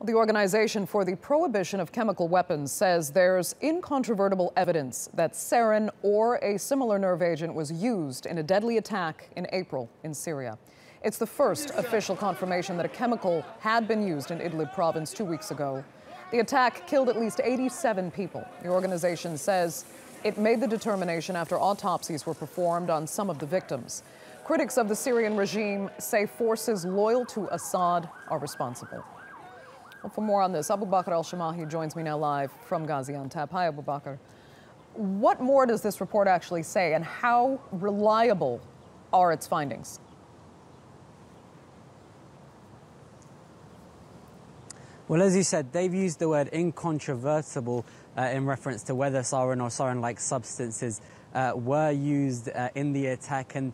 The Organization for the Prohibition of Chemical Weapons says there's incontrovertible evidence that sarin or a similar nerve agent was used in a deadly attack in April in Syria. It's the first official confirmation that a chemical had been used in Idlib province 2 weeks ago. The attack killed at least 87 people. The organization says it made the determination after autopsies were performed on some of the victims. Critics of the Syrian regime say forces loyal to Assad are responsible. Well, for more on this, Abubakr al Shamahi joins me now live from Gaziantep. Hi, Abubakr. What more does this report actually say, and how reliable are its findings? Well, as you said, they've used the word incontrovertible in reference to whether sarin or sarin-like substances were used in the attack. And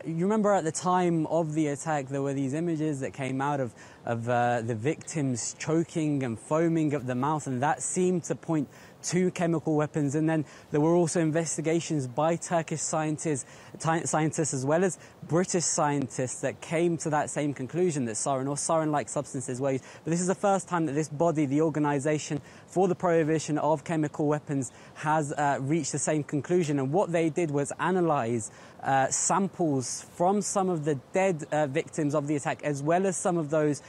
you remember at the time of the attack, there were these images that came out of the victims choking and foaming at the mouth, and that seemed to point to chemical weapons. And then there were also investigations by Turkish scientists as well as British scientists that came to that same conclusion, that sarin or sarin-like substances were used. But this is the first time that this body, the Organisation for the Prohibition of Chemical Weapons, has reached the same conclusion. And what they did was analyse samples from some of the dead victims of the attack, as well as some of those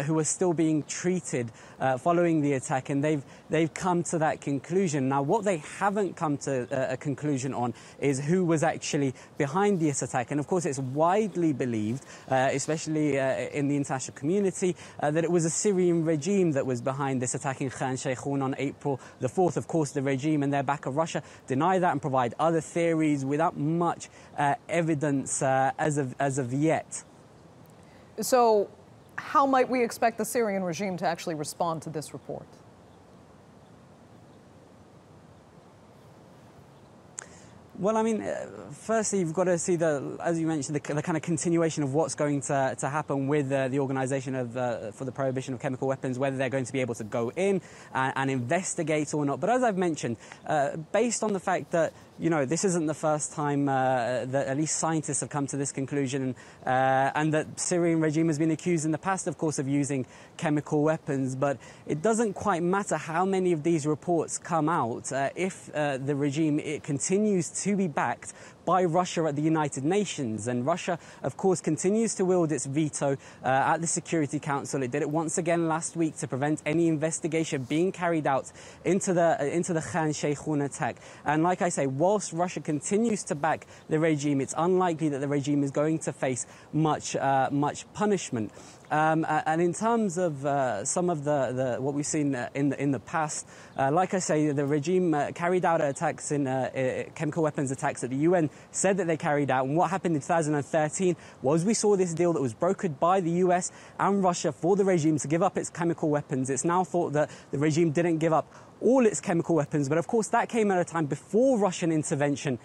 who are still being treated following the attack, and they've come to that conclusion. Now, what they haven't come to a conclusion on is who was actually behind this attack. And of course, it's widely believed, especially in the international community, that it was a Syrian regime that was behind this attack in Khan Shaykhun on April the 4th. Of course, the regime and their backer Russia deny that and provide other theories without much evidence as of yet. So how might we expect the Syrian regime to actually respond to this report? Well, I mean, firstly, you've got to see as you mentioned, the kind of continuation of what's going to happen with the Organisation for the Prohibition of Chemical Weapons, whether they're going to be able to go in and investigate or not. But as I've mentioned, based on the fact that, you know, this isn't the first time that at least scientists have come to this conclusion, and that Syrian regime has been accused in the past, of course, of using chemical weapons. But it doesn't quite matter how many of these reports come out if the regime continues to be backed by Russia at the United Nations. And Russia, of course, continues to wield its veto at the Security Council. It did it once again last week to prevent any investigation being carried out into the Khan Shaykhun attack. And like I say, whilst Russia continues to back the regime, it's unlikely that the regime is going to face much punishment. And in terms of some of what we've seen in the past, like I say, the regime carried out attacks chemical weapons attacks that the UN said that they carried out. And what happened in 2013 was we saw this deal that was brokered by the US and Russia for the regime to give up its chemical weapons. It's now thought that the regime didn't give up all its chemical weapons, but of course that came at a time before Russian intervention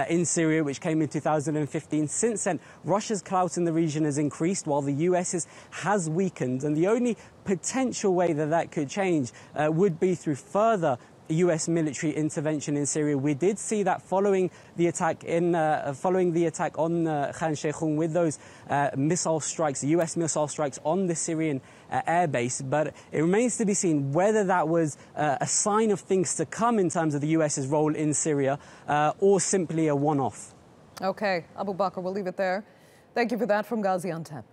in Syria, which came in 2015. Since then, Russia's clout in the region has increased while the US's has weakened, and the only potential way that that could change would be through further US military intervention in Syria. We did see that following the attack on Khan Shaykhun, with those missile strikes, US missile strikes on the Syrian airbase. But it remains to be seen whether that was a sign of things to come in terms of the US's role in Syria, or simply a one-off. Okay, Abubakr, we'll leave it there. Thank you for that from Gaziantep.